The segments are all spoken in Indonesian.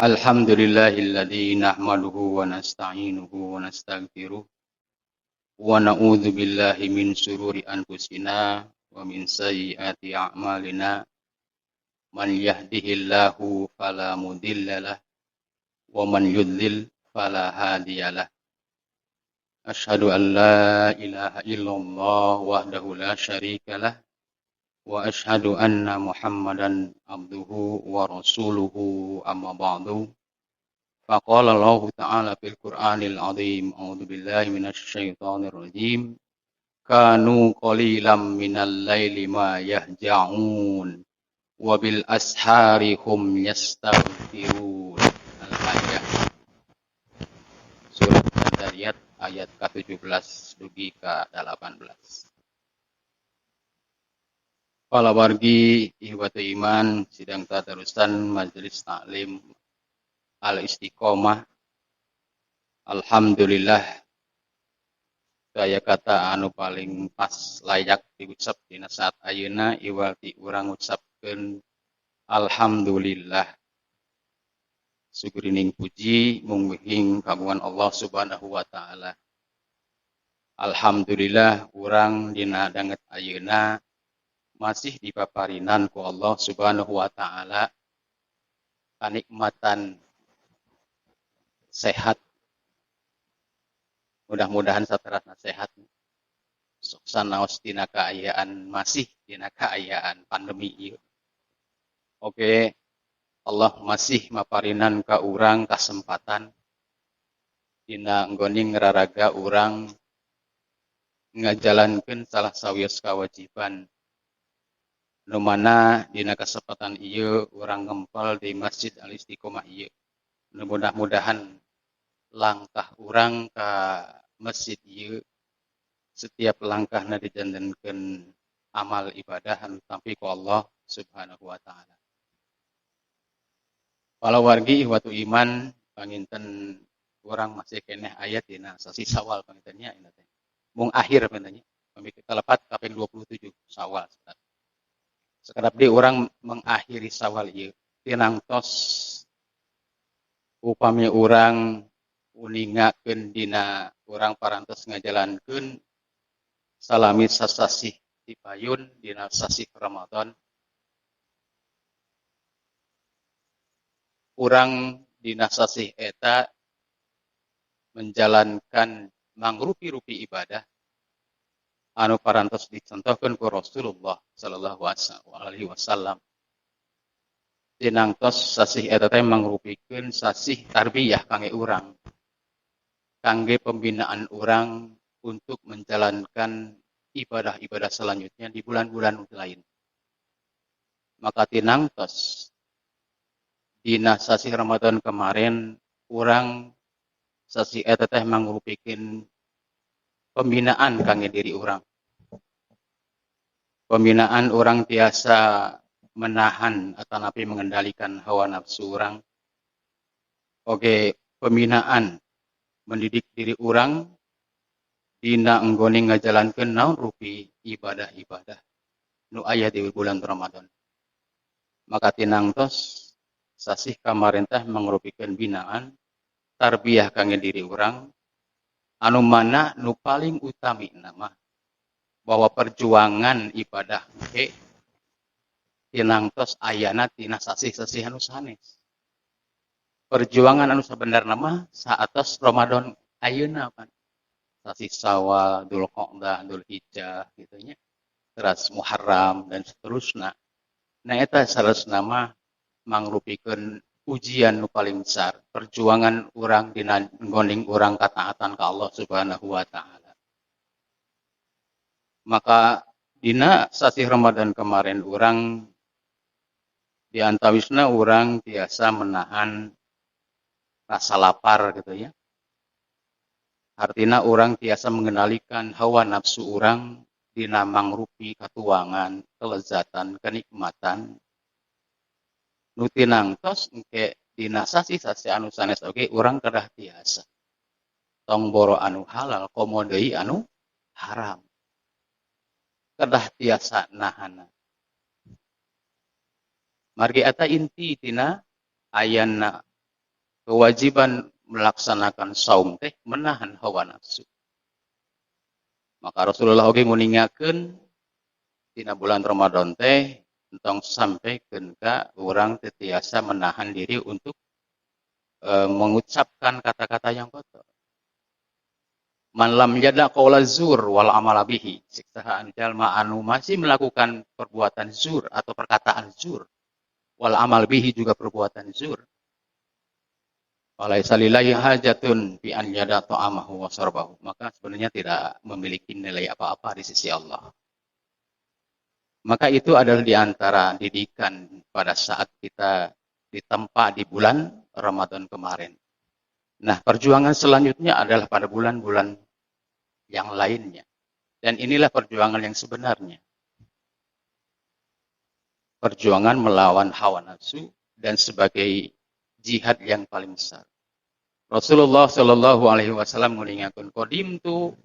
Alhamdulillahilladzi nahmaduhu wa nasta'inuhu wa nastaghfiruh wa na'udzu billahi min syururi anfusina wa min sayyiati a'malina man yahdihillahu fala mudhillalah wa man yudlil fala hadiyalah. Asyhadu an la ilaha illallah wahdahu la syarikalah wa asyhadu anna Muhammadan abduhu wa rasuluhu amma ba'du. Faqala Allah Ta'ala fil Qur'anil Azim, a'udzu billahi minasy syaithanir rajim. Kanu qalilan minal laili ma yahja'un wa bil ashari hum yastaghfirun. Al-Ayah. Surat Al-Dariyat ayat ke-17 dugi ke-18. Para wargi ihwatu iman sidang tadarusan majelis taklim Al-Istiqomah. Alhamdulillah daya kata anu paling pas layak diucap dina saat ayeuna iwal ti urang ngucapkeun alhamdulillah. Sugurining puji mungguing kagungan Allah Subhanahu wa taala. Alhamdulillah urang dina danget ayeuna masih dipaparinan ku Allah Subhanahu wa taala kanikmatan sehat. Mudah-mudahan saterasna sehat. Sok sanaos dina kaayaan masih dina kaayaan pandemi ieu. Oke, Allah masih maparinan ka urang kasempatan dina nggoning ngararaga urang ngajalankeun salah sawios kawajiban. Nu mana dina kasempatan ieu urang ngempel di Masjid Al-Istiqomah ieu. Mudah-mudahan langkah urang ka masjid ieu setiap langkahna dijantenkeun amal ibadah anu tampi ku Allah Subhanahu wa taala. Para wargi ihwatu iman panginten urang masih keneh aya dina sasi Syawal pangintennya ingat teh. Mung akhir pangintennya pamiki kalepat kaping 27 Syawal. Sekedap deui urang mengakhiri Syawal ieu tinangtos upami urang uningakeun dina urang parantos ngajalankeun salami sasasih dipayun dina sasih Ramadan. Urang dina sasih eta menjalankan mangrupi-rupi ibadah anu parantos dicontohkeun ku Rasulullah sallallahu alaihi wasallam. Tinangtos sasih eta teh mangrupikeun sasih tarbiyah kangge urang. Kangge pembinaan urang untuk menjalankan ibadah-ibadah selanjutnya di bulan-bulan lain. Maka tinangtos dina sasi Ramadan kemarin urang sasi eta teh mangrupikeun pembinaan kangge diri urang. Pembinaan urang tiasa menahan atanapi mengendalikan hawa nafsu urang. Oke, pembinaan mendidik diri urang dina enggoning ngajalankeun naon rupi ibadah-ibadah nu aya di bulan Ramadan. Maka tinangtos sasih kamarin teh mangrupikeun binaan tarbiyah kangge diri urang anu mana nu paling utami nama bahwa perjuangan ibadah ge tinangtos ayana tina sasih-sasih anu sanes. Perjuangan anu sabenerna mah saatos Ramadan ayeuna kan. Sasih Syawal, Dzulqa'dah, Dzulhijjah gitu nya. Terus Muharram dan seterusna. Nah eta saresna mah mangrupikeun ujian nu paling besar, perjuangan urang dina nggoning urang kataatan ka Allah Subhanahu wa taala. Maka dina sasih Ramadan kemarin urang di antawisna urang tiasa menahan rasa lapar gitu ya. Artina urang tiasa mengendalikan hawa nafsu urang dina mangrupi katuangan, kelezatan, kenikmatan. Nu tinangtos engke dina sasi-sasi anu sanes oge urang kedah tiasa. Tong boro anu halal, komo deui anu haram. Kedah tiasa nahan. Margi eta inti tina ayana kewajiban melaksanakan saum teh menahan hawa nafsu. Maka Rasulullah oge nguningakeun dina bulan Ramadan teh entong sampaikeun ka urang teu tiasa menahan diri untuk mengucapkan kata-kata yang kotor. Man lam yada qaula zur wal amala bihi. Siksahaan jalma anu masih melakukan perbuatan zur atau perkataan zur. Wal amal bihi juga perbuatan zur. Walaisa lillahi hajatun bi an yada ta'amahu wa sarbahu. Maka sebenarnya tidak memiliki nilai apa-apa di sisi Allah. Maka itu adalah di antara didikan pada saat kita ditempa di bulan Ramadan kemarin. Nah, perjuangan selanjutnya adalah pada bulan-bulan yang lainnya. Dan inilah perjuangan yang sebenarnya. Perjuangan melawan hawa nafsu dan sebagai jihad yang paling besar. Rasulullah Shallallahu Alaihi Wasallam mengingatkan qadimtu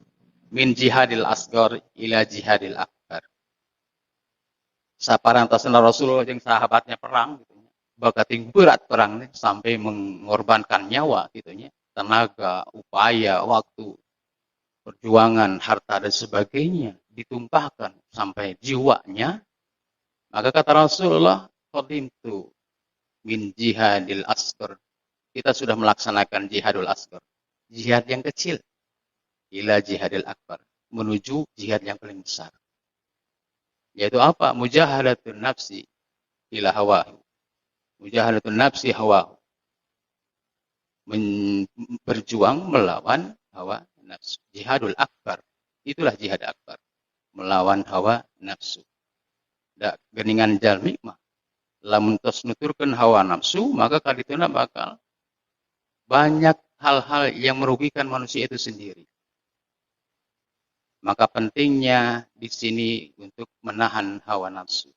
min jihadil asghar ila jihadil akbar. Saparantasna Rasulullah yang sahabatnya perang gitu. Bakating berat perang sampai mengorbankan nyawa gitunya, tenaga, upaya, waktu, perjuangan, harta dan sebagainya ditumpahkan sampai jiwanya. Maka kata Rasulullah, qadimtu min jihadil asghar. Kita sudah melaksanakan jihadul asghar, jihad yang kecil, ila jihadil akbar, menuju jihad yang paling besar. Yaitu apa? Mujahadatun nafsi ila hawahu. Mujahadatun nafsi hawahu. Berjuang melawan hawa nafsu. Jihadul akbar. Itulah jihad akbar. Melawan hawa nafsu. Da geningan jalmi mah. Lamun tos nuturkeun hawa nafsu, maka kadituna bakal banyak hal-hal yang merugikan manusia itu sendiri. Maka pentingnya di sini untuk menahan hawa nafsu.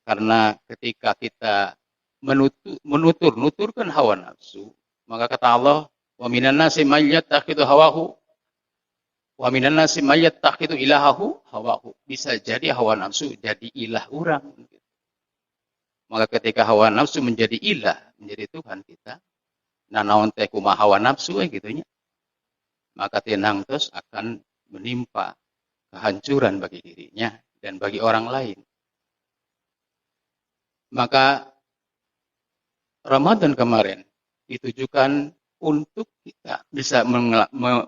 Karena ketika kita nuturkan hawa nafsu, maka kata Allah, wa minan nasi may yattakhidhu hawahu wa minan nasi may yattakhidhu ilahahu hawahu. Bisa jadi hawa nafsu jadi ilah orang. Maka ketika hawa nafsu menjadi ilah, menjadi Tuhan kita, nah naon teh kumaha hawa nafsu gitu nya, maka tenang terus akan menimpa kehancuran bagi dirinya dan bagi orang lain. Maka Ramadan kemarin ditujukan untuk kita bisa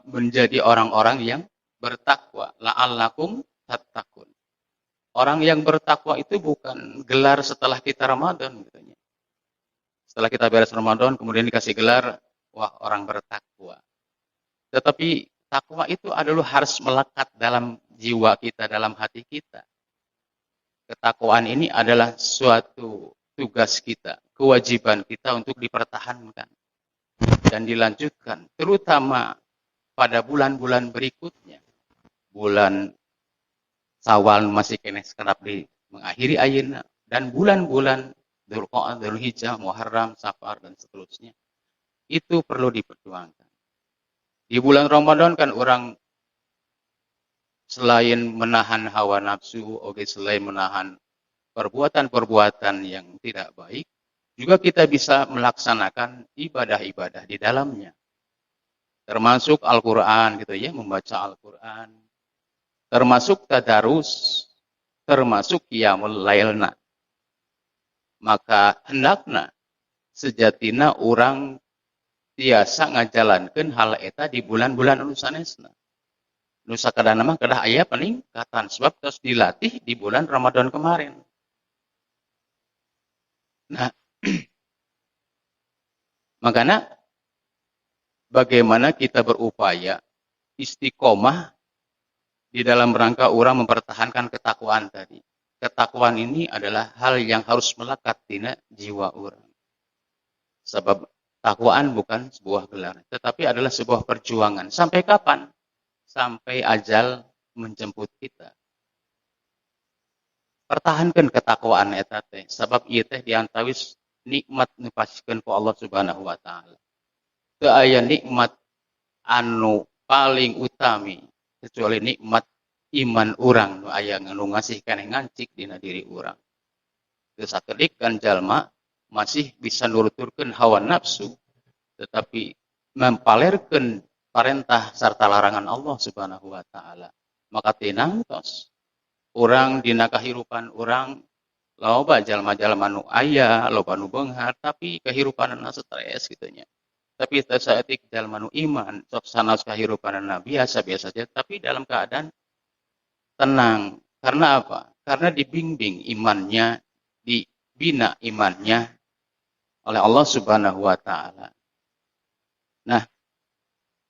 menjadi orang-orang yang bertakwa. La'allakum tattaqun. Orang yang bertakwa itu bukan gelar setelah kita Ramadan. Gitu. Setelah kita beres Ramadan, kemudian dikasih gelar, wah orang bertakwa. Tetapi takwa itu adalah harus melekat dalam jiwa kita, dalam hati kita. Ketakwaan ini adalah suatu tugas kita, kewajiban kita untuk dipertahankan dan dilanjutkan, terutama pada bulan-bulan berikutnya. Bulan Syawal masih kena sekerap di mengakhiri ayeuna, dan bulan-bulan Dzulqa'dah, Dzulhijjah, Muharram, Safar dan seterusnya. Itu perlu diperjuangkan. Di bulan Ramadan kan orang selain menahan hawa nafsu, selain menahan perbuatan-perbuatan yang tidak baik, juga kita bisa melaksanakan ibadah-ibadah di dalamnya. Termasuk Al-Quran, gitu ya, membaca Al-Quran. Termasuk tadarus, termasuk qiyamul lailna. Maka hendakna sejatina orang tiasa ngajalankeun hal eta di bulan-bulan anu sanesna. Nu sakadana mah kedah aya peningkatan sebab terus dilatih di bulan Ramadan kemarin. Nah, makanya bagaimana kita berupaya istiqomah di dalam rangka orang mempertahankan ketakwaan tadi. Ketakwaan ini adalah hal yang harus melekat di jiwa orang. Sebab takwaan bukan sebuah gelar, tetapi adalah sebuah perjuangan. Sampai kapan? Sampai ajal menjemput kita. Pertahankan ketakwaan eta teh, sebab ieu teh diantawis nikmat nu pasikeun ku Allah Subhanahu wa taala. Teu aya nikmat anu paling utami kecuali nikmat iman urang nu aya nu ngasih keneh ngancik dina diri urang. Teu sakedik kan jalma masih bisa nuruturkeun hawa nafsu, tetapi mempalerkeun parentah sarta larangan Allah Subhanahu wa taala. Maka tinangtos urang dina kahirupan urang loba jalma-jalma nu aya, loba nu beunghar, tapi kahirupanna stres kitu nya. Tapi teu saeutik jalma nu iman, sok sanaos kahirupanna biasa-biasa saja, tapi dalam keadaan tenang. Karena apa? Karena dibimbing imannya, dibina imannya oleh Allah Subhanahu wa taala. Nah,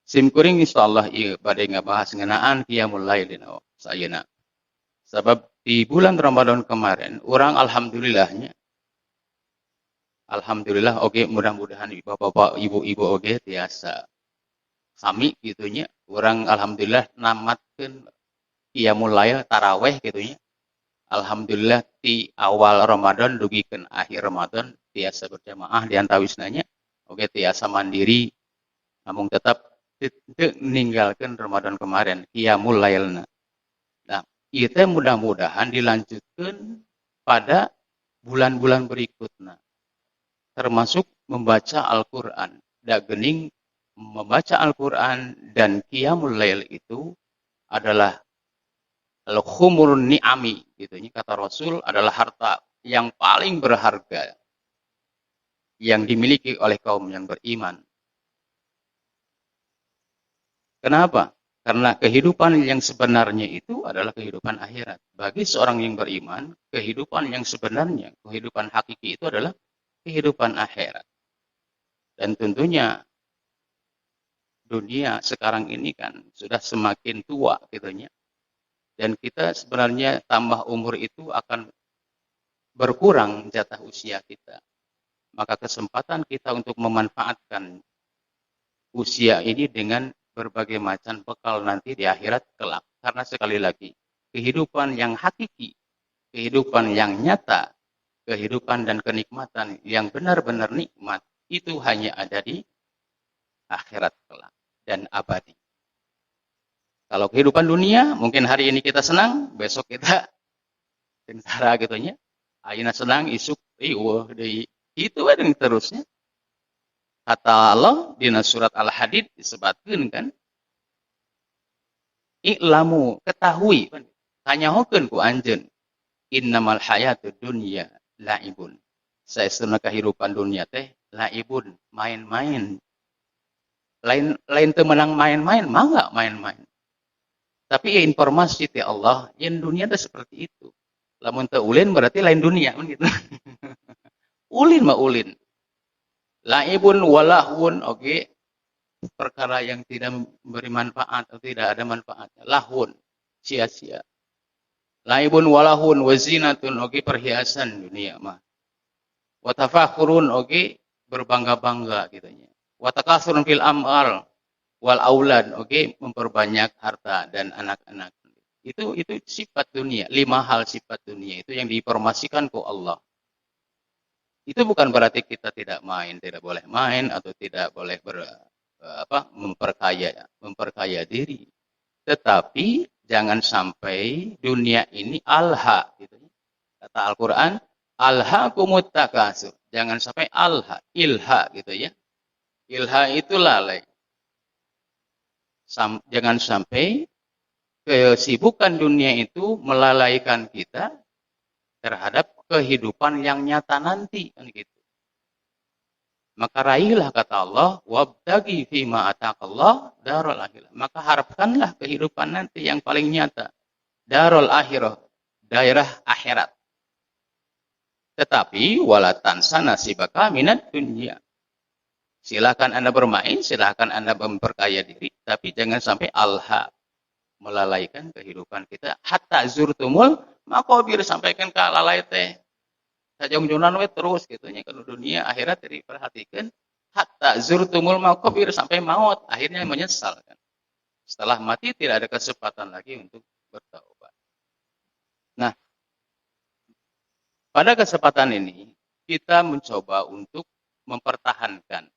simkuring insyaallah ieu bade ngabahas ngeunaan qiyamul lail dina sayeuna. Sabab di bulan Ramadan kemarin urang alhamdulillah oge mudah-mudahan bapak-bapak ibu-ibu oge tiasa sami kitu nya. Urang alhamdulillah namatkeun qiyamul lail tarawih kitu nya. Alhamdulillah di awal Ramadan dugikeun akhir Ramadan tiasa berjamaah di antawisnanya oge tiasa mandiri namun tetap teu ninggalkeun Ramadan kemarin qiyamul lailna. Nah, ieu teh mudah-mudahan dilanjutkeun pada bulan-bulan berikutnya. Termasuk membaca Al-Qur'an. Da geuning membaca Al-Qur'an dan qiyamul lail itu adalah al-khumurun ni'ami gitu kata Rasul adalah harta yang paling berharga yang dimiliki oleh kaum yang beriman. Kenapa? Karena kehidupan yang sebenarnya itu adalah kehidupan akhirat. Bagi seorang yang beriman, kehidupan yang sebenarnya, kehidupan hakiki itu adalah kehidupan akhirat. Dan tentunya dunia sekarang ini kan sudah semakin tua gitunya. Dan kita sebenarnya tambah umur itu akan berkurang jatah usia kita. Maka kesempatan kita untuk memanfaatkan usia ini dengan berbagai macam bekal nanti di akhirat kelak. Karena sekali lagi, kehidupan yang hakiki, kehidupan yang nyata, kehidupan dan kenikmatan yang benar-benar nikmat, itu hanya ada di akhirat kelak dan abadi. Kalau kehidupan dunia, mungkin hari ini kita senang, besok kita sengsara gitu nya. Ayeuna senang, isuk riweuh deui. Itu ada yang terusnya. Kata Allah di surat Al-Hadid disebutkan kan, I'lamu, ketahui, tanyahokeun ku anjeun, innamal hayatud dunya laibun. Saestuna kehidupan dunia teh laibun, main-main. Lain teu menang main-main, mangga main-main. Tapi ya informasi ti Allah, yang dunia teh seperti itu. Lamun teu ulin berarti lain dunia kan gitu. Ulin mah ulin. Laibun walahun, oke, perkara yang tidak memberi manfaat atau tidak ada manfaatnya. Lahun, sia-sia. Laibun walahun wazinatun, oke, perhiasan dunia mah. Watafakhurun, oke, berbangga-bangga gitunya. Watakasurun fil am'al wal aulad, oke, memperbanyak harta dan anak-anak. Itu sifat dunia, 5 hal sifat dunia itu yang diinformasikan ke Allah. Itu bukan berarti kita tidak boleh main atau tidak boleh memperkaya diri. Tetapi jangan sampai dunia ini alha gitu. Kata Al-Qur'an, alhaakumut takasur. Jangan sampai ilha gitu ya. Ilha itu lalai. Jangan sampai kesibukan dunia itu melalaikan kita terhadap kehidupan yang nyata nanti kan gitu. Maka raihlah kata Allah, wabtagi fima ataqallah darul akhirah. Maka harapkanlah kehidupan nanti yang paling nyata. Darul akhirah, daerah akhirat. Tetapi walatan sana nasibaka minat dunia. Silakan Anda bermain, silakan Anda memperkaya diri, tapi jangan sampai alha melalaikan kehidupan kita. Hatta zurtumul maqabir, sampaikan ke lalai teh. Sajong-jonan we terus gitunya kalau dunia akhirat diperhatikan hatta zurtumul maqabir sampai maut akhirnya menyesal kan. Setelah mati tidak ada kesempatan lagi untuk bertaubat. Nah, pada kesempatan ini kita mencoba untuk mempertahankan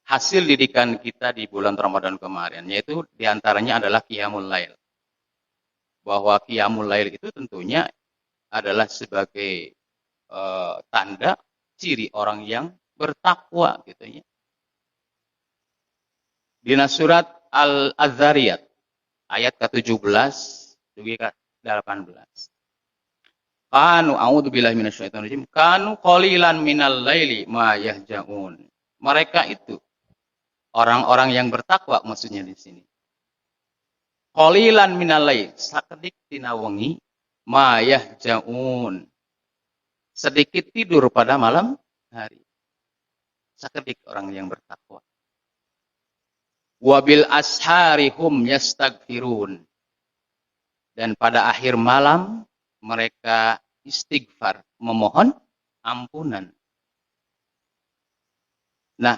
hasil didikan kita di bulan Ramadan kemarin, yaitu diantaranya adalah qiyamul lail. Bahwa qiyamul lail itu tentunya adalah sebagai tanda ciri orang yang bertakwa gitu ya. Dina surat Al-Adzariyat ayat ke-17 juga ke-18. Kanu a'udzubillahi minasyaitonirrajim. Kanu qalilan minal laili ma yahjaun. Mereka itu orang-orang yang bertakwa maksudnya di sini. Qalilan minal lail, sakedik tina wengi ma yahjaun. Sedikit tidur pada malam hari. Sakedik orang yang bertakwa. Wabil ashari hum yastaghfirun. Dan pada akhir malam mereka istighfar, memohon ampunan. Nah,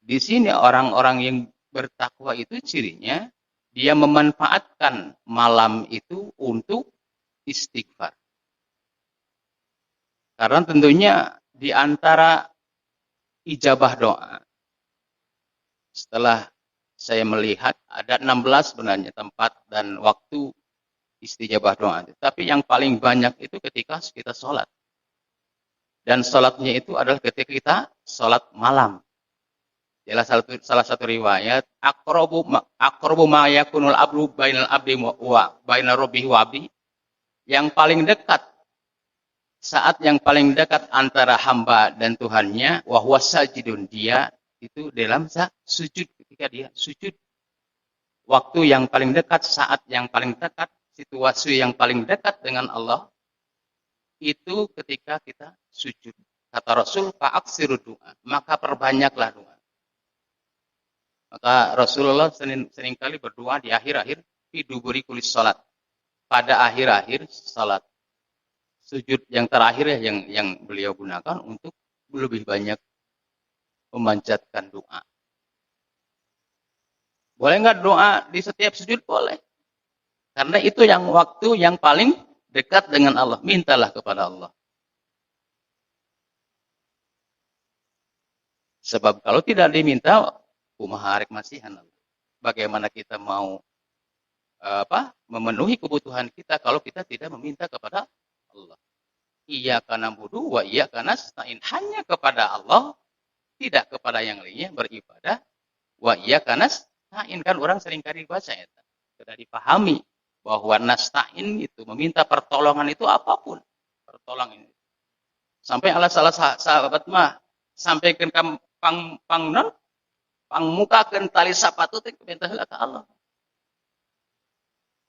di sini orang-orang yang bertakwa itu cirinya dia memanfaatkan malam itu untuk istighfar. Karena tentunya di antara ijabah doa, setelah saya melihat ada 16 sebenarnya tempat dan waktu istijabah doa. Tapi yang paling banyak itu ketika kita sholat. Dan sholatnya itu adalah ketika kita sholat malam. Salah satu riwayat, aqrabu ma yakunul abdu bainal abdi wa bainar rabbihi wa abdi. Yang paling dekat, saat yang paling dekat antara hamba dan Tuhannya, wa huwa sajidun, dia itu dalam sujud, ketika dia sujud. Waktu yang paling dekat, saat yang paling dekat, situasi yang paling dekat dengan Allah, itu ketika kita sujud. Kata Rasul, fa'aksiru doa, maka perbanyaklah doa. Maka Rasulullah seringkali berdoa di akhir-akhir, fi duburi kulis salat. Pada akhir-akhir salat. Sujud yang terakhir ya yang beliau gunakan untuk lebih banyak memanjatkan doa. Boleh nggak doa di setiap sujud? Boleh. Karena itu yang waktu yang paling dekat dengan Allah. Mintalah kepada Allah. Sebab kalau tidak diminta, kumaha arek masihan. Bagaimana kita mau memenuhi kebutuhan kita kalau kita tidak meminta kepada Allah. Iyyaka na'budu wa iyyaka nasta'in. Hanya kepada Allah, tidak kepada yang lainnya beribadah. Wa iyyaka nasta'in. Kan orang seringkali baca ya. Sudah dipahami bahwa nasta'in itu meminta pertolongan itu apapun. Pertolongan itu. Sampai ala salah sahabat mah sampaikan pangmukakeun tali sapatu teh minta heula ka Allah.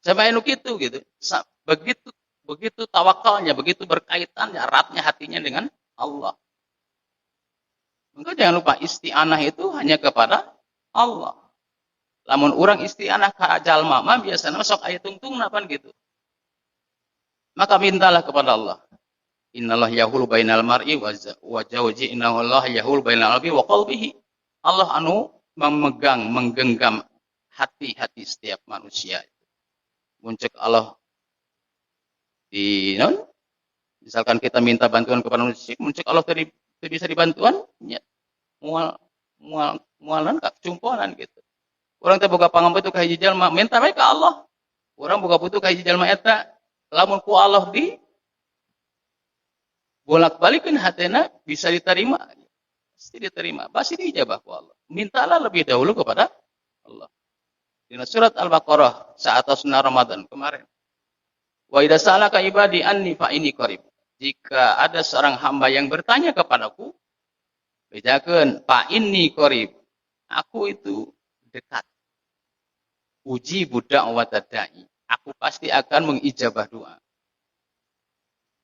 Sampai anu kitu gitu. Begitu tawakalnya, begitu berkaitannya, eratnya hatinya dengan Allah. Maka jangan lupa isti'anah itu hanya kepada Allah. Lamun orang isti'anah ka jalma mah biasana sok aya tungtungna pan gitu. Maka mintalah kepada Allah. Innallaha yahulu bainal mar'i wa zawji, innallaha yahulu bainal abdi wa qalbihi. Allah anu menggenggam hati-hati setiap manusia. Muncul Allah misalkan kita minta bantuan kepada manusia, muncul Allah tidak bisa dibantuan, ya, mualan kak cumponan gitu. Orang teh boga pangampun itu ka hiji jalma, minta bae ka Allah. Orang boga butuh ka hiji jalma eta, lamun ku Allah di bolak-balikeun hatena bisa diterima. Pasti diterima, pasti diijabah ku Allah. Mintalah lebih dahulu kepada Allah. Di surat Al-Baqarah saat sunnah Ramadan kemarin. Wa idza sa'alaka ibadi anni fa inni qarib. Jika ada seorang hamba yang bertanya kepadaku, bedakeun fa inni qarib. Aku itu dekat. Uji budak wa tadai. Aku pasti akan mengijabah doa.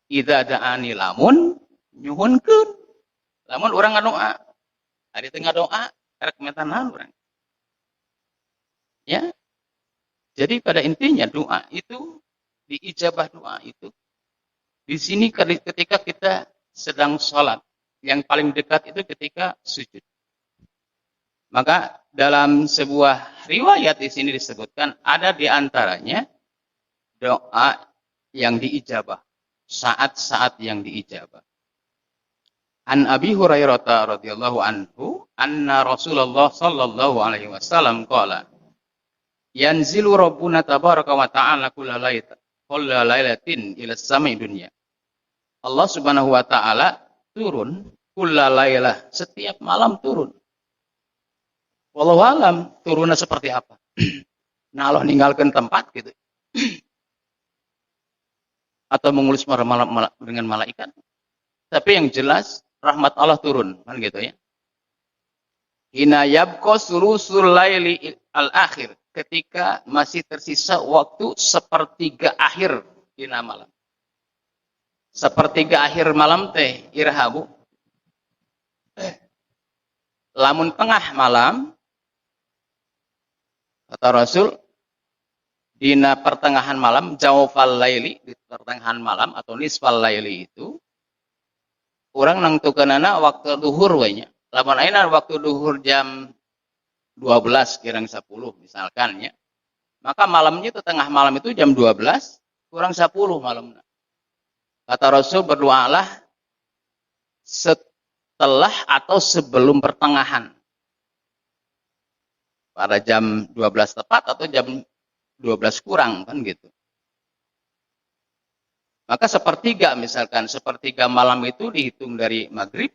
Idza da'ani lamun nyuhunkeun. Lamun urang ngadoa. Ari tengah doa, karek metanan urang. Ya. Jadi pada intinya doa itu diijabah doa itu di sini ketika kita sedang sholat, yang paling dekat itu ketika sujud. Maka dalam sebuah riwayat di sini disebutkan ada di antaranya doa yang diijabah, saat-saat yang diijabah. An Abi Hurairah radhiyallahu anhu, anna Rasulullah sallallahu alaihi wasallam qala, yanzilu rabbuna tabaraka wa ta'ala kulla lailatin ila samai dunya. Allah Subhanahu wa taala turun kulla lailah, setiap malam turun Wallahu alam turunnya seperti apa. Nah Allah ninggalkan tempat gitu. Atau mengulis dengan malaikat. Tapi yang jelas rahmat Allah turun kan gitu ya. Hina yabqa sulusul laili al-akhir, ketika masih tersisa waktu sepertiga akhir dina malam. Sepertiga akhir malam teh irhabu. Lamun tengah malam kata Rasul dina pertengahan malam jawfal laili, di pertengahan malam atau nisfal laili itu orang nangtukeunana waktu duhur we nya. Lamun ayeuna waktu duhur jam 12 kirang 10 misalkan ya. Maka malamnya itu tengah malam itu jam 12 kurang 10 malamnya. Kata Rasul berdoalah setelah atau sebelum pertengahan. Pada jam 12 tepat atau jam 12 kurang kan gitu. Maka sepertiga misalkan sepertiga malam itu dihitung dari maghrib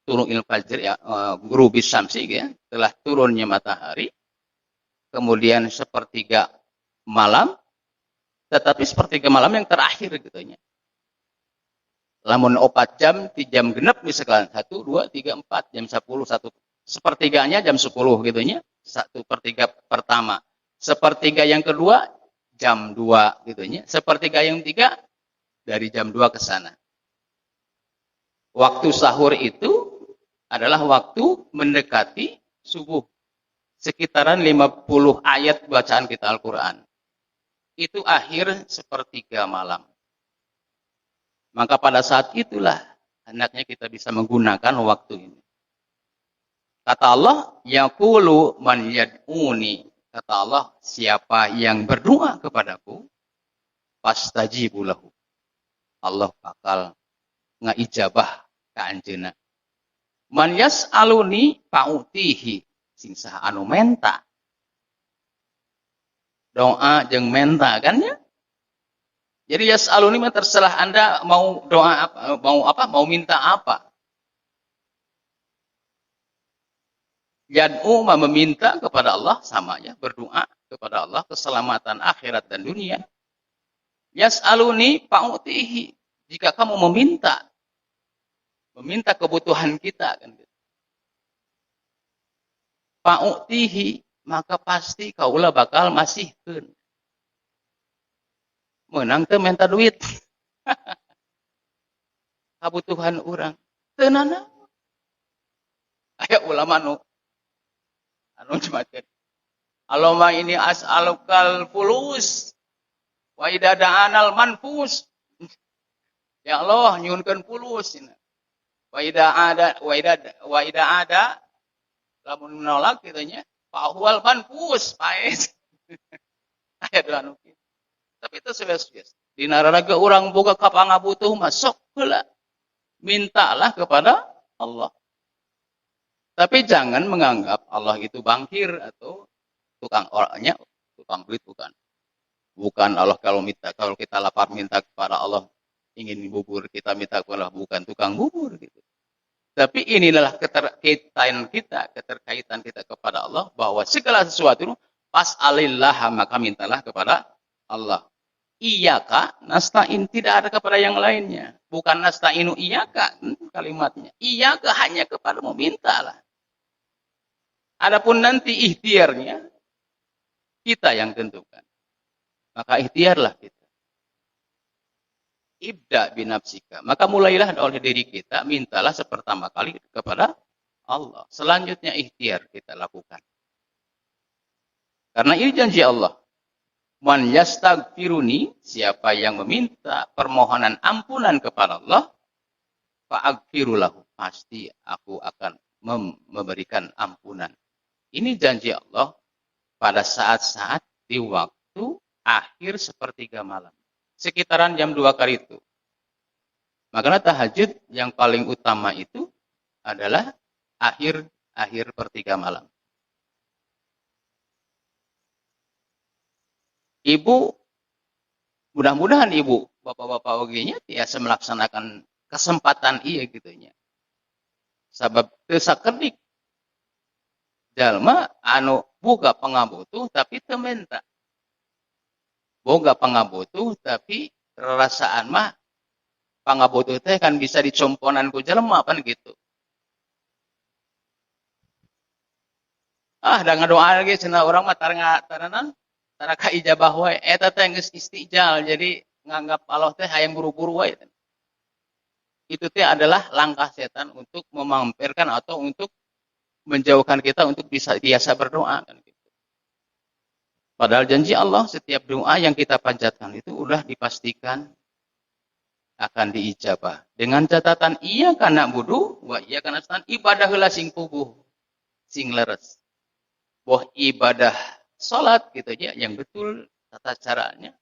turun fajr ya ghurubis syamsi ya, telah turunnya matahari. Kemudian sepertiga malam, tetapi sepertiga malam yang terakhir gitu ya. Lamun 4 jam, 3 jam genep misalkan 1 2 3 4 jam 10 1 sepertiganya jam 10 gitu nya. 1/3 pertama. Sepertiga yang kedua jam 2 gitu nya. Sepertiga yang ketiga dari jam 2 ke sana. Waktu sahur itu adalah waktu mendekati subuh. Sekitaran 50 ayat bacaan kita Al-Quran. Itu akhir sepertiga malam. Maka pada saat itulah hendaknya kita bisa menggunakan waktu ini. Kata Allah, yaqulu man yad'uni. Kata Allah, siapa yang berdoa kepadaku, fastajibu lahu. Allah bakal ngaijabah ka anjeunna. Man yas'aluni fa'utihi. Sing saha anu menta. Doa jeung menta kan ya? Jadi yas'aluni mah terserah Anda mau doa apa, mau minta apa. Yad'u mah meminta kepada Allah sama ya, berdoa kepada Allah keselamatan akhirat dan dunia. Yas'aluni fa'utihi. Jika kamu meminta kebutuhan kita kan gitu. Fa'utihi, maka pasti kaulah bakal masihkeun. Menang teh minta duit. Kebutuhan orang. Teunana. Aya ulama anu cumatkeun. Allahumma ini as'alukal fulus wa idza da'anal manfus. Ya Allah nyuhunkeun fulus. Wa idza ada lamun menolak kitu nya fa huwal manfus paes. Aya doa anu kitu. Tapi itu serius. Di nararaga urang boga kapangabutuh mah sok heula. Mintalah kepada Allah. Tapi jangan menganggap Allah itu bangkir atau tukang orangnya, tukang duit bukan. Bukan Allah kalau kita lapar minta kepada Allah ingin bubur kita minta kepada Allah bukan tukang bubur gitu. Tapi inilah keterkaitan kita kepada Allah bahwa segala sesuatu fas'alillah maka mintalah kepada Allah. Iyaka nasta'in tidak ada kepada yang lainnya. Bukan nasta'inu iyaka kalimatnya. Iyaka hanya kepada memintalah. Adapun nanti ikhtiarnya kita yang tentukan. Maka ikhtiarlah kita. Ibda binafsika. Maka mulailah oleh diri kita, mintalah sepertama kali kepada Allah. Selanjutnya ikhtiar kita lakukan. Karena ini janji Allah. Man yastaghfiruni, siapa yang meminta permohonan ampunan kepada Allah, fa'aghfiru lahu, pasti aku akan memberikan ampunan. Ini janji Allah pada saat-saat di waktu akhir sepertiga malam. Sekitaran jam 2 kali itu. Makanya tahajud yang paling utama itu adalah akhir pertiga malam. Ibu, mudah-mudahan ibu, bapak-bapak oginya biasa melaksanakan kesempatan iya gitunya. Sebab teu sakedik jalma anu boga pangabutuh tapi teu menta. Boga pangabutuh tapi rarasaan mah pangabutuh teh kan bisa dicomponan ku jalma pan gitu. Da ngadoa lagi cenah urang mah taranan tara ka ijabah wae eta teh geus istijal jadi nganggap Allah teh hayang buru-buru wae. Itu teh adalah langkah setan untuk memampirkan atau untuk menjauhkan kita untuk bisa biasa berdoa kan gitu. Padahal janji Allah setiap doa yang kita panjatkan itu udah dipastikan akan diijabah. Dengan catatan iya kana budu wa iya kana stan ibadah heula sing puguh sing leres. Boh ibadah salat gitu ya yang betul tata caranya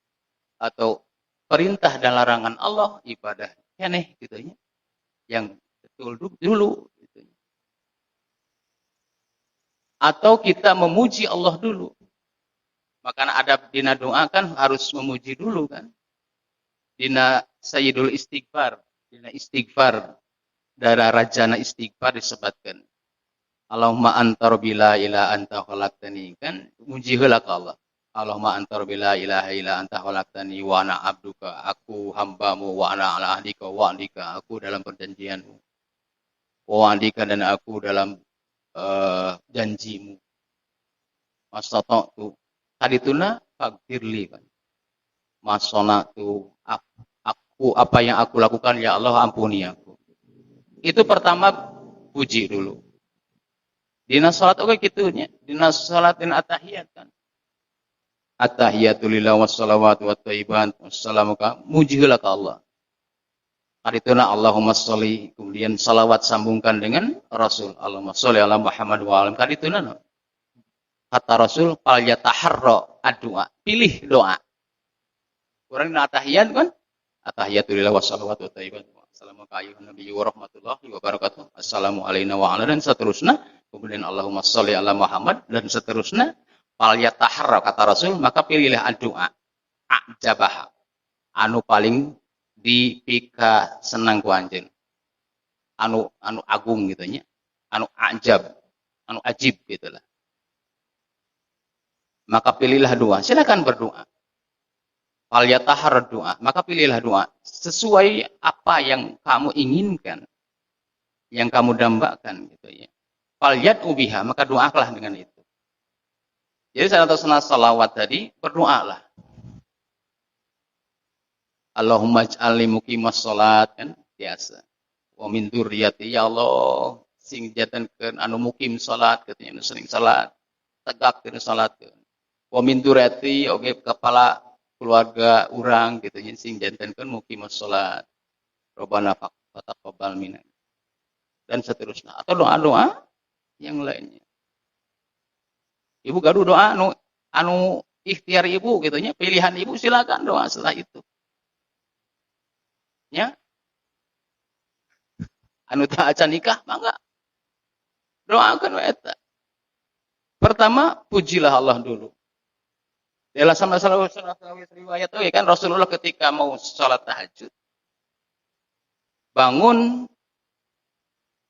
atau perintah dan larangan Allah ibadah keneh gitu ya. Yang betul dulu gitu. Atau kita memuji Allah dulu. Maka ada dina doa kan harus memuji dulu kan. Dina Sayyidul Istighfar, dina istighfar darah rajana istighfar disebutkan. Allahumma anta rabbi la ilaha anta khalaqtani kan muji heula ka Allah. Allahumma anta rabbi la ilaha illa anta khalaqtani wa ana abduka, aku hambamu wa ana ala ahdika wa andika, aku dalam perjanjianmu. Wa andika dan aku dalam janjimu. Masata'tu hadituna faghfirli. Masonatu aku apa yang aku lakukan ya Allah ampuni aku. Itu pertama puji dulu. Dina salat oke kitunya. Dina salat dan atahiyat kan. At-tahiyatulillah wassalawatu wattayyibat wassalamu ka muji heula ka Allah. Hadituna Allahumma sholli kemudian salawat sambungkan dengan Rasul. Allahumma sholli ala Muhammad wa alam. Hadituna no. Kata Rasul fal yataharra ad-du'a. Pilih doa. Orang dina atahiyat kan? At-tahiyatulillah wassalawatu wattayyibat wassalamu ka ayyuhan nabiyyu wa rahmatullahi wa barakatuh. Assalamu alayna wa ala dan seterusnya. Kemudian Allahumma sholli ala Muhammad dan seterusnya. Fal yataharra kata Rasul maka pilihlah doa ajabah anu paling dipika senang ku anjeun anu agung gitu nya anu ajab anu ajib gitulah maka pilihlah doa silakan berdoa fal yataharra doa maka pilihlah doa sesuai apa yang kamu inginkan yang kamu dambakan gitu ya fal yad'u biha maka doakanlah dengan itu. Jadi salat salawat tadi berdoalah. Allahumma ij'alni muqimas shalat kan biasa. Wa min dzurriyyati ya Allah sing jatankeun anu muqim salat katanya anu sering salat tegak dina salatkeun. Wa min dzurriyyati oge kepala keluarga urang gitu nya sing jatankeun muqimas shalat. Rabbana taqabbal minna. Dan seterusnya atau doa-doa yang lainnya. Ibu gaduh doa anu ikhtiar ibu gitu nya, pilihan ibu silakan doa setelah itu. Ya. Anu teu acan nikah mangga. Doakeun we eta. Pertama pujilah Allah dulu. Dalam sama-sama riwayat kan Rasulullah ketika mau salat tahajud bangun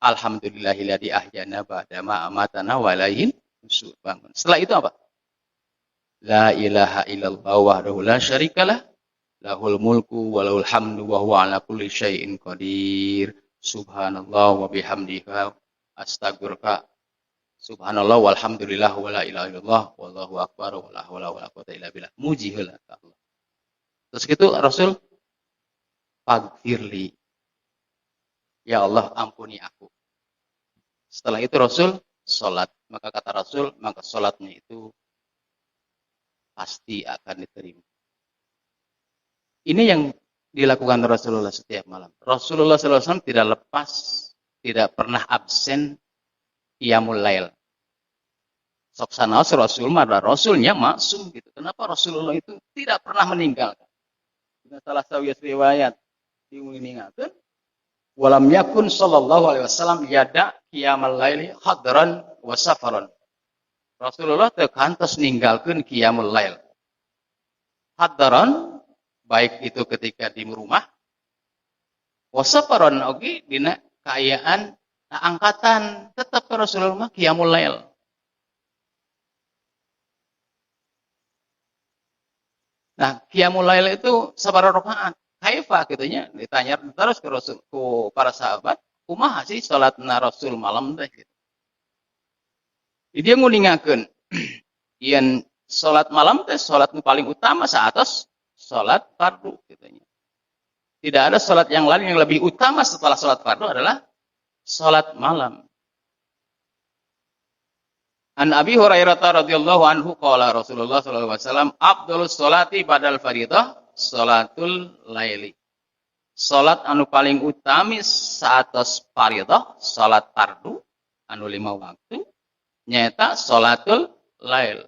alhamdulillahilladzi ahyana ba'da ma amatana wa ilaihin bangun. Setelah itu apa? La ilaha illallah wahdahu la syarikalah lahul mulku wa lahul hamdu wa huwa ala kulli syai'in qadir. Subhanallah wa bihamdihi astaghfiruka. Subhanallah walhamdulillah wa la ilaha illallah wallahu akbar wa la haula wa la quwwata illa billah. Muji heula ka Allah. Terus gitu Rasul faghfirli. Ya Allah ampuni aku. Setelah itu Rasul salat. Maka kata Rasul, maka salatnya itu pasti akan diterima. Ini yang dilakukan Rasulullah setiap malam. Rasulullah SAW tidak lepas, tidak pernah absen qiyamul lail. Sok sanaos Rasul adalah Rasulnya maksum gitu. Kenapa Rasulullah itu tidak pernah meninggalkan? Ini salah satu riwayat diuningakeun walam yakun sallallahu alaihi wasallam yada qiyamul laili hadran wa safaran. Rasulullah teu kantos ninggalkeun qiyamul lail. Hadran baik itu ketika di rumah wa safaran oge dina kaayaan angkatan tetap Rasulullah qiyamul lail. Nah, qiyamul lail itu sabaraha rakaat? Kaifa gitu nya, ditanya terus ke Rasul, ku para sahabat, kumaha sih salatna Rasul malam teh gitu. Dia nguningakeun yen salat malam teh salat nu paling utama saatos salat fardu gitu nya. Tidak ada salat yang lain yang lebih utama setelah salat fardu adalah salat malam. An Abi Hurairah radhiyallahu anhu qala Rasulullah sallallahu alaihi wasallam afdhalus sholati badal fardhah salatul laili. Salat anu paling utami saatos fardhah salat fardu anu 5 waktu nyaeta salatul lail.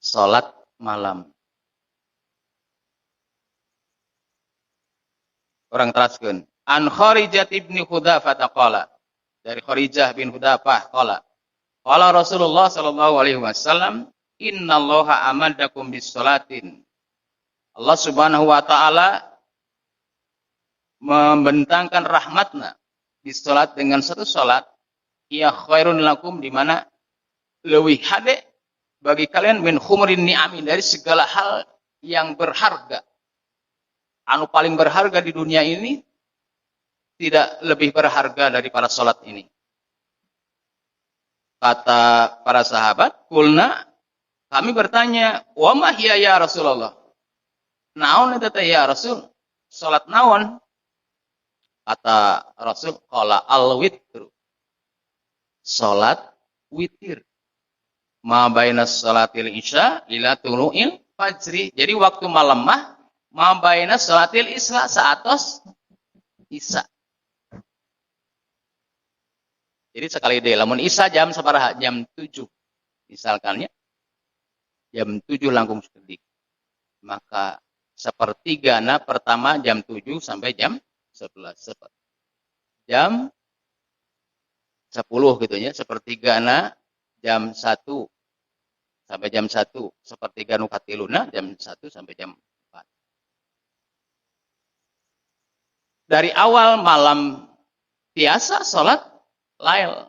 Salat malam. Orang teraskeun. An Kharijah ibni Hudzafah qala. Dari Kharijah bin Hudzafah qala. Qala Rasulullah sallallahu alaihi wasallam, "Innallaha amadakum bis-shalatin." Allah Subhanahu wa taala membentangkan rahmatna di salat dengan satu salat, ya khairun lakum, di mana leuwih hade bagi kalian min khumurin ni'ami, dari segala hal yang berharga. Anu paling berharga di dunia ini tidak lebih berharga daripada salat ini. Kata para sahabat, kulna, kami bertanya, wa ma hiya ya Rasulullah? Naon eta teh ya Rasul? Salat naon? Kata Rasul, qala al-witr. Salat witir. Ma bainas salatil isya ila tulu'il fajri. Jadi waktu malam mah ma bainas salatil isya saatos isya. Jadi sekali deh, lamun isya jam sabaraha? Jam 7. Misalkannya jam 7 langkung sekedik. Maka sepertigana pertama jam 7 sampai jam 11. Jam 10 gitu ya, sepertigana jam 1 sampai jam 1, sepertiga nu katiluna jam 1 sampai jam 4. Dari awal malam biasa salat lail.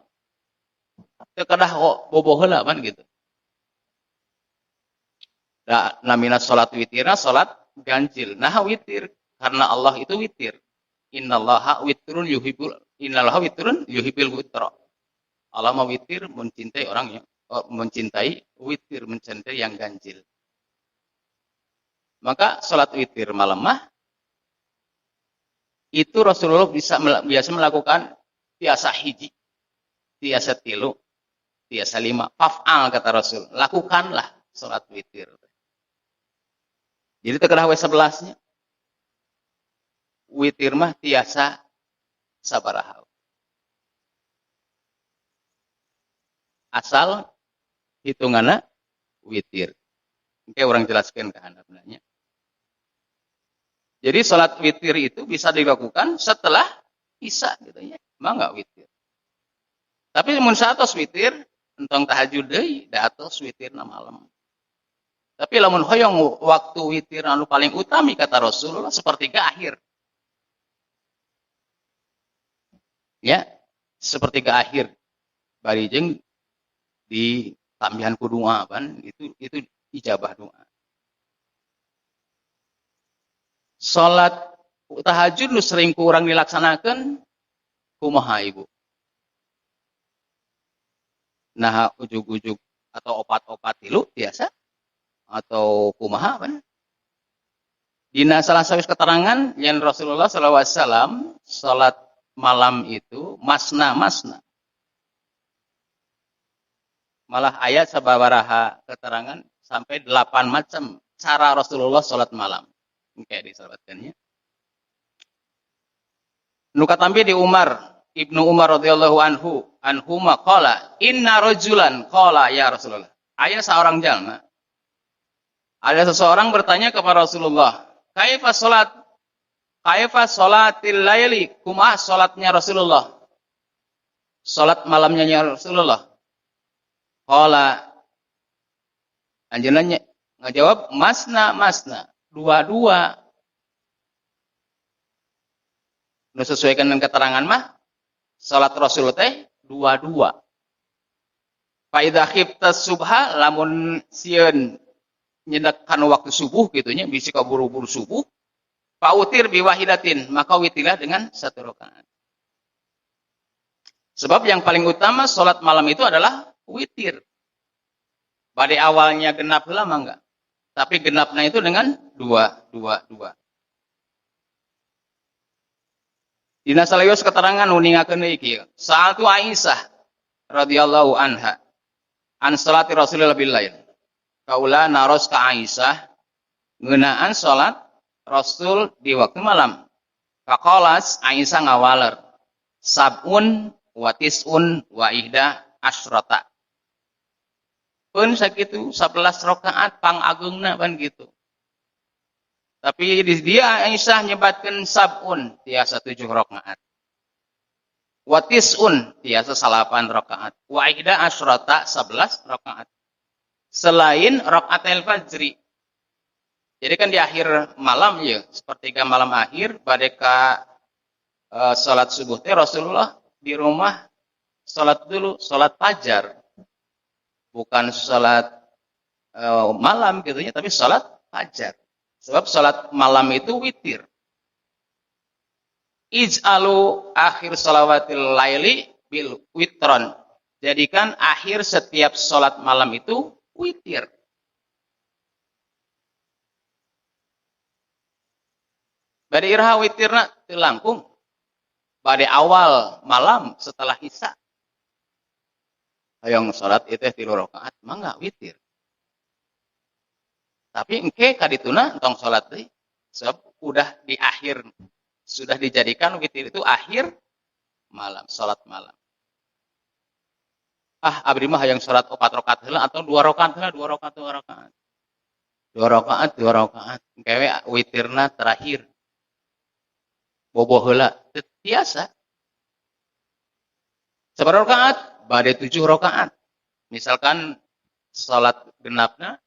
Teu kedah boboh heula pan gitu. Da namina salat witirna salat ganjil. Nah witir karena Allah itu witir. Innallaha witrun yuhibbul witra. Allah mau witir, mencintai orang yang mencintai witir, mencintai yang ganjil. Maka salat witir malam mah itu Rasulullah biasa melakukan biasa hiji, biasa tilu, biasa 5. Faf'al kata Rasul, lakukanlah salat witir. Jadi teu kedah we 11-nya. Witir mah tiasa sabaraha. Asal hitunganna witir. Oke, orang jelaskan ke handapnya. Jadi salat witir itu bisa dilakukan setelah isya gitu ya. Mangga witir. Tapi mun satos witir entong tahajud deui, da atos witirna malam. Tapi lamun hoyong waktu witir anu paling utami kata Rasulullah sepertiga akhir. Ya, sepertiga akhir. Bari jeung di tambihan ku doa kan, itu ijabah doa. Salat tahajud nu sering kurang dilaksanakeun kumaha Ibu? Nah, ujug-ujug atau opat-opat tilu biasa atau kumaha kan? Dina salah sawis keterangan yang Rasulullah SAW salat malam itu masna. Malah ayat sababaraha keterangan sampai 8 macam cara Rasulullah salat malam. Kayak disebutkannya. Nu katampi di Ibnu Umar radhiyallahu anhuma qala inna rajulan qala ya Rasulullah. Aya seorang jalma. Ada seseorang bertanya kepada Rasulullah, kaifa sholatil laili? Kumaha salatnya Rasulullah? Salat malamnya Rasulullah. Qala anjeunna ngajawab masna, dua-dua. Nu sesuaikan dengan keterangan mah salat Rasul teh dua-dua. Fa idza khiftas subha, lamun sieun nyedakan waktu subuh gitunya, bisa buru-buru subuh, fautir biwahidatin, maka witirlah dengan satu rakaat. Sebab yang paling utama sholat malam itu adalah witir. Pada awalnya genap lama enggak, tapi genapnya itu dengan dua. Dina saliyos keterangan uningakeun iki. Sa'atu Aisyah radhiyallahu anha an salati Rasulullah bil lail. Kaula naros ka Aisyah ngeunaan salat Rasul di waktu malam. Faqalas Aisyah ngawaler sab'un wa tis'un wa ihda asyrata. Pun sakitu 11 rakaat pang agungna pan gitu. Tapi di dia Aisyah nyebatkeun sab'un tiasa 7 rakaat. Wa tis'un tiasa 8 rakaat. Wa ihda asyrata 11 rakaat. Selain rakaatil fajri. Jadi kan di akhir malam ya, sepertiga malam akhir badeka salat subuh teh Rasulullah di rumah salat dulu, salat fajar. Bukan salat malam gitu ya, tapi salat fajar. Sebab salat malam itu witir. Ij'alu akhir salawatil laili bil witron. Jadikan akhir setiap salat malam itu witir. Bade iraha witirna teu langkung. Bade awal malam setelah isya. Hayang salat itu 3 rakaat mangga witir. Tapi engke kadituna entong salat deui. Sebab udah di akhir, sudah dijadikan witir itu akhir malam, salat malam. Abdi mah hayang salat 4 rakaat heula atau 2 rakaat heula, 2 rakaat, 2 rakaat. 2 rakaat, 2 rakaat. Engke witirna terakhir. Boboh heula teu tiasa. Sabaraha rakaat? Bade 7 rakaat. Misalkan salat genapna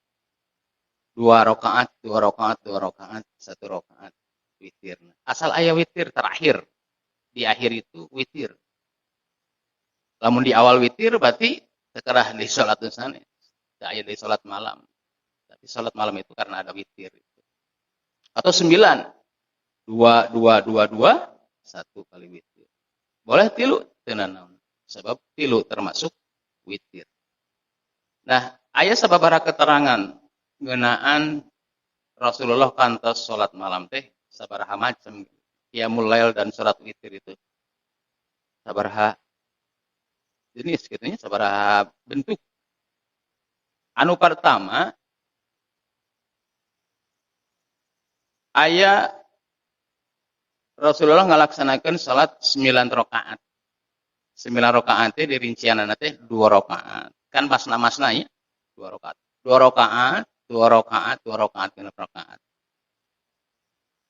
2 rakaat, 2 rakaat, 2 rakaat, 1 rakaat witirna. Asal aya witir terakhir. Di akhir itu witir. Lamun di awal witir berarti sekarang di salat sana. Tidak aya di salat malam. Tapi salat malam itu karena ada witir. Atau 9. 2, 2, 2, 2, 1 kali witir. Boleh tilu? Tenanaun. Sebab tilu termasuk witir. Nah, aya sababaraha keterangan ngeunaan Rasulullah kantos salat malam teh sabaraha macam qiyamul lail dan salat witir itu. Sabaraha jenis gitunya, sabaraha bentuk. Anu pertama aya Rasulullah ngalaksanakeun salat 9 rakaat. 9 rakaat teh dirincianana teh 2 rakaat. Kan masna-masna ya, 2 rakaat. 2 rakaat, 2 rakaat, 2 rakaat, 2 rakaat.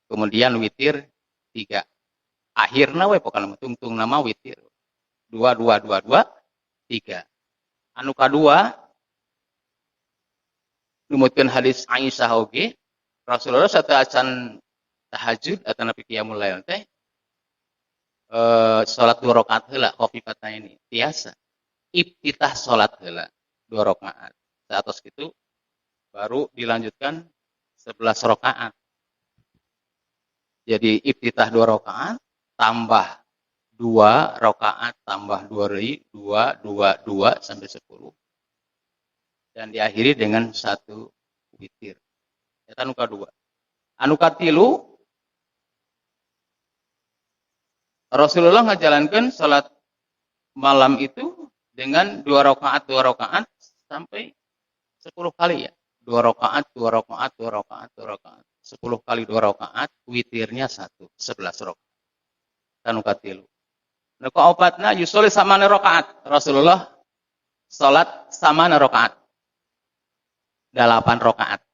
Kemudian witir 3. Akhirna we pokona tungtung nama witir. 2, 2, 2, 2, 3. Anu kadua numutkeun hadis Aisyah oge, Rasulullah sateuacan tahajud atau napi qiyamul lail teh salat 2 rakaat heula khafifatan ini biasa. Iftitah salat heula 2 rakaat. Satos kitu baru dilanjutkan 11 rakaat. Jadi iftitah 2 rakaat tambah 2 rakaat tambah 2 deui 2 2 2 sampai 10. Dan diakhiri dengan 1 witir. Eta anu kadua. Anu katilu Rasulullah ngajalankeun salat malam itu dengan 2 rakaat sampai 10 kali ya. 2 rakaat, 2 rakaat, 2 rakaat, 2 rakaat. 10 kali 2 rakaat, witirnya 1, 11 rakaat. Anu katilu. Nu kaopatna yusolli samana rakaat. Rasulullah salat samana rakaat. 8 rakaat.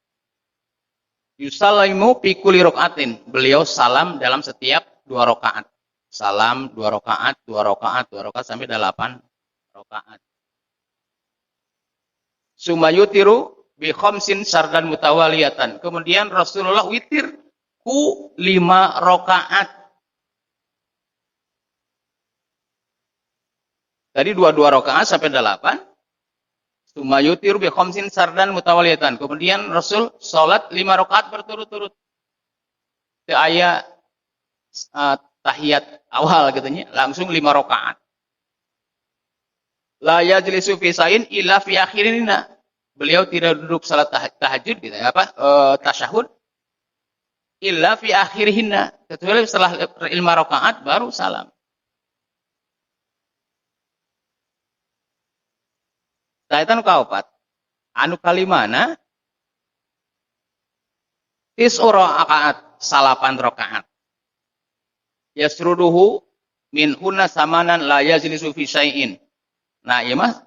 Yusallimu fi kulli rakaatin. Beliau salam dalam setiap 2 rakaat. Salam 2 rakaat, 2 rakaat, 2 rakaat sampai 8 rakaat. Sumayutiru bi khamsin sardan mutawaliyatan. Kemudian Rasulullah witir ku 5 rakaat. Tadi 2 rakaat sampai 8. Sumayutir bi khamsin sardan mutawaliyatan. Kemudian Rasul salat 5 rakaat berturut-turut. Teu aya tahiyat awal katanya, langsung 5 rakaat. La yajlisu fi sain illa fi akhirina. Beliau tidak duduk salat tahajud gitu apa tasyahud illa fi akhirina, kecuali setelah 5 rakaat baru salam. Taitan kaopat anu kalimana rakaat, salapan rakaat. Yasruduhu min hunna samanan la yazlisu fi syai'in. Nah, ieu mah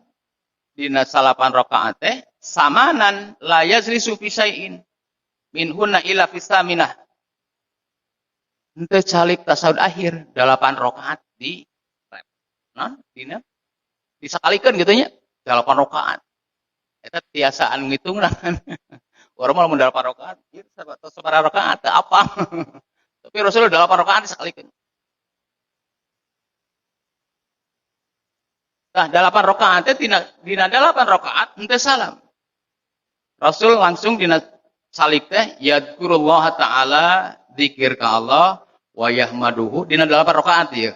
dina salapan rakaat teh samanan la yazlisu fi syai'in. Min hunna ila fi saminah. Henteu calik tasawuf akhir 8 rakaat di nah dina disakalikeun kitu nya 8 rakaat. Eta tiasaan ngitungna kan. Urang mah mun 8 rakaat, ieu sabaraha rakaat teu apa. Tapi Rasulullah 8 rakaat disakalikeun. Nah, 8 rakaat teh dina 8 rakaat henteu salam. Rasul langsung dina salik teh yadkurullah taala, zikir ka Allah, wa yahmaduhu dina 8 rakaat ieu.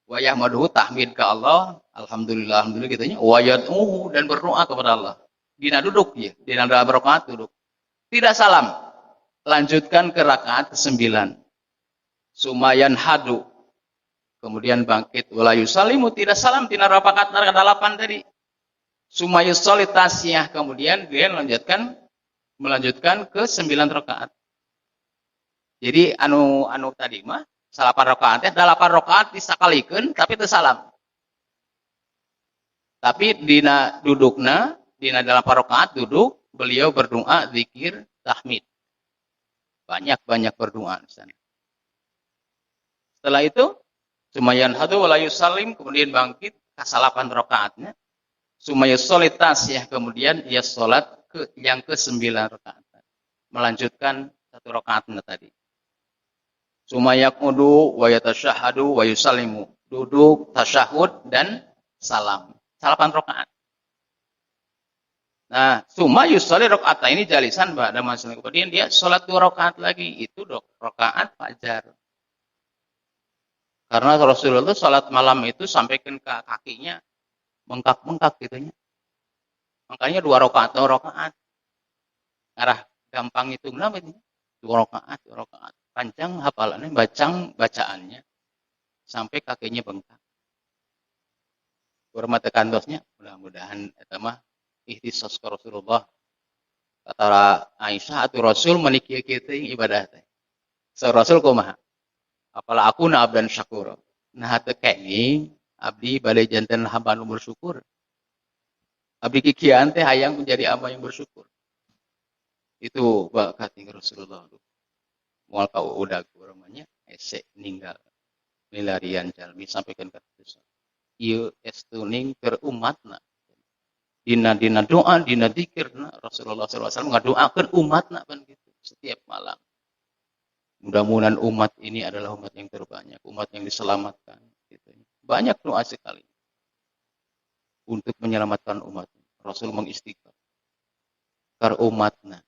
Wa yahmaduhu tahmid ka Allah, alhamdulillah alhamdulillah kitu nya, wa yad'uhu dan berdoa kepada Allah. Dina duduk ieu, dina 8 rakaat duduk. Tidak salam. Lanjutkan ke rakaat ke-9. Sumayan hadu. Kemudian bangkit wala yusallimu, tidak salam tina rakaat ke-8 tadi. Sumayusolli tasyah, kemudian dia melanjutkan ke 9 rakaat. Jadi anu tadi mah 8 rakaat teh 8 rakaat disakalikeun tapi teu salam. Tapi dina dudukna dina 8 rakaat duduk beliau berdoa, zikir, tahmid. Banyak-banyak berdoa di sana. Setelah itu sumayan hadu wala yusallim, kemudian bangkit ke 8 rakaatnya. Sumayusolli tasyah, kemudian dia salat ke yang ke-9 rakaat. Melanjutkan 1 rakaatnya tadi. Sumayaqudu wa yatasyahhadu wa yusallimu. Duduk, tasyahud dan salam. 8 rakaat. Nah, summa yusolli rakaataini jalisan ba'da masalah. Kemudian dia salat 2 rakaat lagi, itu rakaat fajar. Karena Rasulullah itu salat malam itu sampaikan ke kakinya bengkak-bengkak gitu nya. Makanya 2 rakaat, 2 rakaat. Arah gampang hitungna mah 2 rakaat, 2 rakaat. Panjang hafalannya, bacaannya sampai kakinya bengkak. Urang teh kantosnya, mudah-mudahan eta mah ihtisas ka Rasulullah. Kata Aisyah atuh Rasul meuni kieu-kieu teh ibadah teh. Sa Rasul kumaha? Apala aku na abdan syakur. Nah teu kenging abdi bade janten hamba nu bersyukur. Abdi kikian teh hayang menjadi hamba yang bersyukur. Itu bakat Rasulullah. Moal ka udag urang ese ninggal milarian jalmi sampaikan ka Rasul. Ieu estuning keur umatna. Dina doa, dina zikirna Rasulullah SAW ngadoakeun umatna kan gitu setiap malam. Mudah-mudahan umat ini adalah umat yang terbanyak, umat yang diselamatkan gitu. Banyak doa sekali untuk menyelamatkan umat. Rasul mengistighfar kar umatna.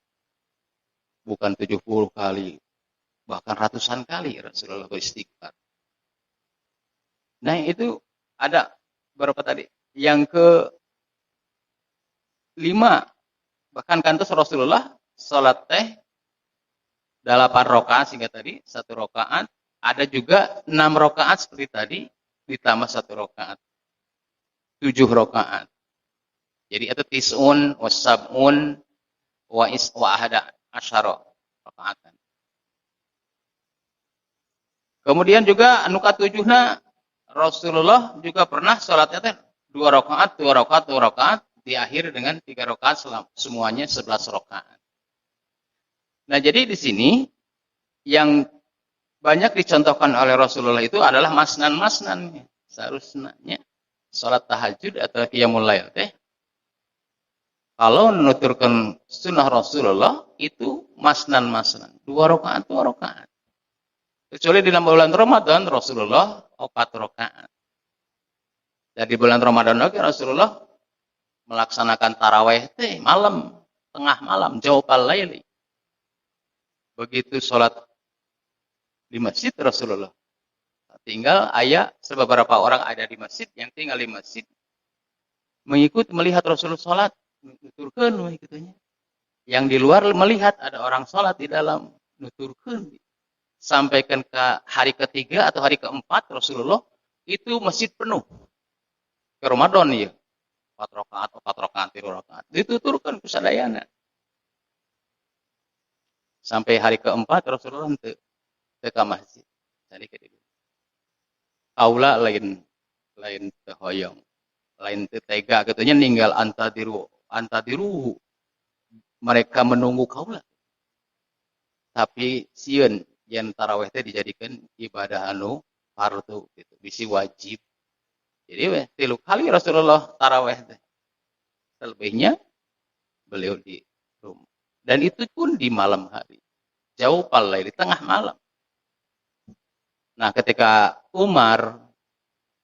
Bukan 70 kali, bahkan ratusan kali Rasulullah beristighfar. Nah, itu ada berapa tadi? Yang ke-5, bahkan kantos Rasulullah salat teh 8 rakaat sehingga tadi 1 rakaat, ada juga 6 rakaat seperti tadi ditambah 1 rakaat. 7 rakaat. Jadi itu tis'un wa sab'un wa ahada asyara rakaatan. Kemudian juga anu ka-7na Rasulullah juga pernah salatnya teh 2 rakaat, 2 rakaat, 2 rakaat, diakhir dengan 3 rakaat, semuanya 11 rakaat. Nah, jadi di sini yang banyak dicontohkan oleh Rasulullah itu adalah masnan-masnan. Seharusnya salat tahajud atau qiyamul lail teh kalau menuturkan sunnah Rasulullah itu masnan-masnan, 2 rakaat, 2 rakaat. Kecuali di bulan Ramadan Rasulullah 4 rakaat. Jadi bulan Ramadan lagi Rasulullah melaksanakan taraweh teh malam, tengah malam, jawfal laili. Begitu sholat di masjid Rasulullah. Tinggal ayah beberapa orang ada di masjid, yang tinggal di masjid mengikut melihat Rasulullah sholat, nuturkeun katanya. Yang di luar melihat ada orang sholat di dalam, nuturkeun. Sampaikan ke hari ketiga atau hari keempat Rasulullah itu masjid penuh. Ke Ramadan ya. 4 rakaat, 4 rakaat, 3 rakaat. Dituturkan ku sadayana. Sampai hari keempat Rasulullah henteu ke masjid. Jadi ke dieu. Aula lain teu hoyong. Lain teu tega katanya ninggal antadiru mereka menunggu kaula. Tapi sieun yen tarawih teh dijadikan ibadah anu fardu gitu, bisi wajib. Jadi 3 kali Rasulullah tarawih teh. Selebihnya beliau di rumah. Dan itu pun di malam hari. Jauh palai di tengah malam. Nah, ketika Umar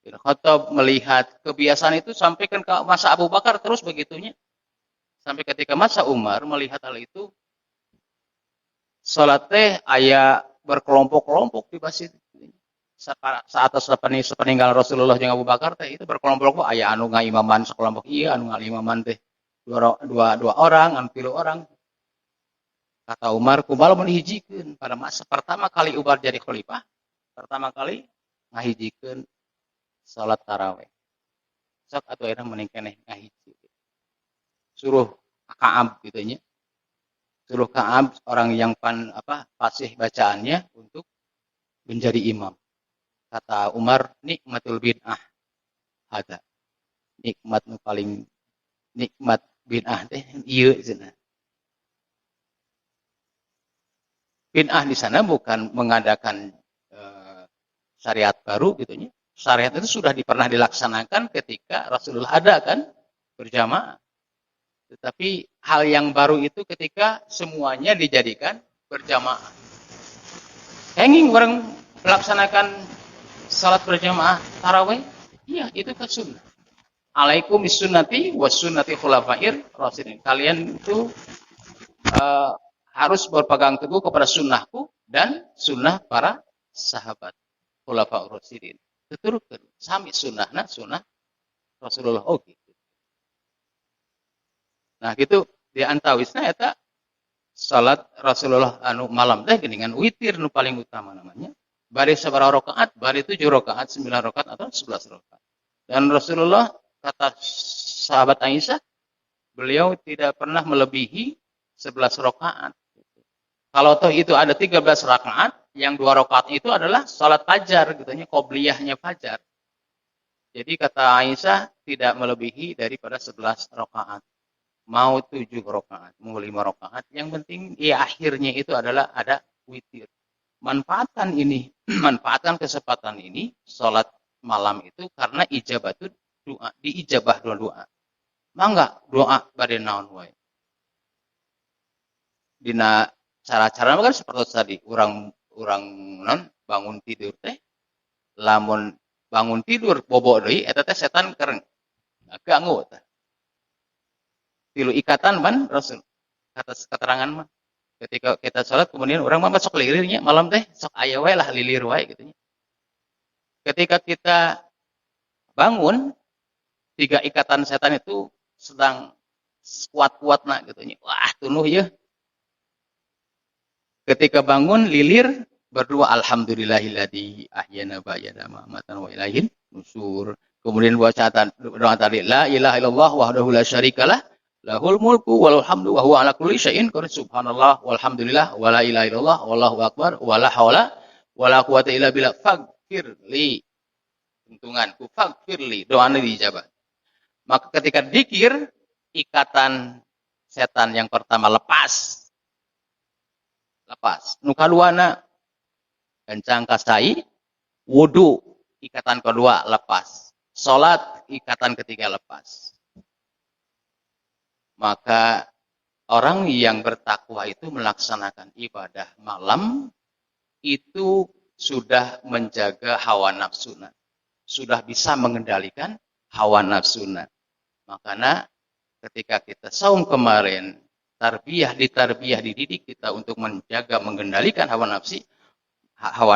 bin Khattab melihat kebiasaan itu sampaikan ke masa Abu Bakar terus begitunya. Sampai ketika masa Umar melihat hal itu, salat teh aya berkelompok-kelompok di masjid. Saat sepeninggal Rasulullah jeung Abu Bakar teh itu berkelompok aya anu ngaimaman sekelompok ieu, anu ngaimaman teh dua orang, anu 3 orang. Kata Umar, kumaha mun dihijikeun pada masa pertama kali Umar jadi khalifah, pertama kali ngahijikeun salat tarawih. Sok atuh ayeuna mending keneh ngahiji. Suruh Ka'ab gitu nya. Suruh Ka'ab orang yang fasih bacaannya untuk menjadi imam. Kata Umar, nikmatul bid'ah ada. Nikmat nu paling nikmat bid'ah teh ieu cenah. Bid'ah di sana bukan mengadakan syariat baru gitu nya. Syariat itu sudah pernah dilaksanakan ketika Rasulullah ada kan berjamaah. Tetapi hal yang baru itu ketika semuanya dijadikan berjamaah. Henging orang melaksanakan salat berjamaah tarawih, iya itu kan sunnah. Alaikum bisunnati was sunnati khulafair rasyidin. Kalian itu harus berpegang teguh kepada sunnahku dan sunnah para sahabat khulafaur rasyidin. Tuturkeun sami sunnahna sunnah Rasulullah oge. Nah gitu di antawisna eta salat Rasulullah anu malam teh geuningan witir nu paling utama namanya. Bari sabaraha rakaat? Bari 7 rakaat, 9 rakaat atau 11 rakaat. Dan Rasulullah kata sahabat Aisyah, beliau tidak pernah melebihi 11 rakaat. Kalau toh itu ada 13 rakaat, yang 2 rakaat itu adalah salat fajar gitu nya, qobliyahnya fajar. Jadi kata Aisyah tidak melebihi daripada 11 rakaat. Mau 7 rakaat, mau 5 rakaat, yang penting ya akhirnya itu adalah ada witir. Manfaatkan kesempatan ini, salat malam itu karena ijabatu doa, diijabah doa. Mangga doa bade naon wae. Dina cara-cara kan seperti tadi, orang bangun tidur teh, lamun bangun tidur bobo deui eta teh setan kereng. Ganggu teh. 3 ikatan ban Rasul. Kata keterangan mah. Ketika kita sholat kemudian orang mah sok lilirnya malam teh sok aya wae lah lilir wae gitu nya. Ketika kita bangun 3 ikatan setan itu sedang kuat-kuatna gitu nya. Wah, tunuh ya. Ketika bangun lilir berdoa alhamdulillahilladzi ahyana ba'da ma amatan wa ilaihin nusur. Kemudian baca doa tadi la ilaha illallah wahdahu la syarikalah lahul mulku walul hamdu wa huwa ala kulli syai'in qadir. Subhanallah walhamdulillah wala ilaha illallah wallahu akbar wala haula wala quwata illa billah. Faghfirli. Untunganku faghfirli, doanya dijabah. Maka ketika dzikir, ikatan setan yang pertama lepas. Nu kaduana kencang kasai, wudu ikatan kedua lepas. Salat ikatan ketiga lepas. Maka orang yang bertakwa itu melaksanakan ibadah malam itu sudah menjaga hawa nafsunya. Sudah bisa mengendalikan hawa nafsunya. Makanya ketika kita saum kemarin, tarbiyah dididik kita untuk menjaga, mengendalikan hawa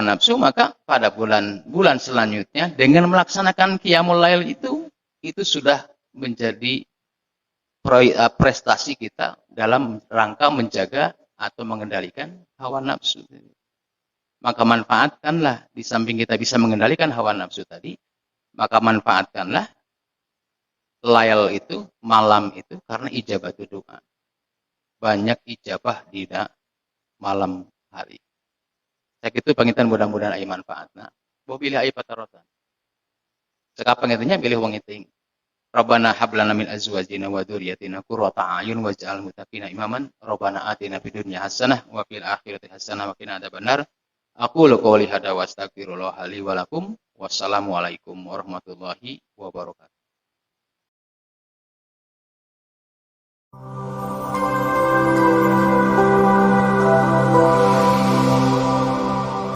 nafsu, maka pada bulan selanjutnya dengan melaksanakan qiyamul lail itu sudah menjadi prestasi kita dalam rangka menjaga atau mengendalikan hawa nafsu. Maka manfaatkanlah, di samping kita bisa mengendalikan hawa nafsu tadi, maka manfaatkanlah lail itu, malam itu, karena ijabah doa. Banyak ijabah di malam hari. Saya itu pangitan mudah-mudahan ai manfaatna. Bo pilih ai patarotan. Sekap pangitannya pilih wong iting. Rabbana hablana min azwajina wa dzurriyyatina qurrata a'yun waj'al muttaqina imaman. Rabbana atina fid dunya hasanah wa fil akhirati hasanah wa qina adzabannar. Aqulu qouli hadza wa astaghfirullah li wa lakum. Wassalamu alaikum warahmatullahi wabarakatuh.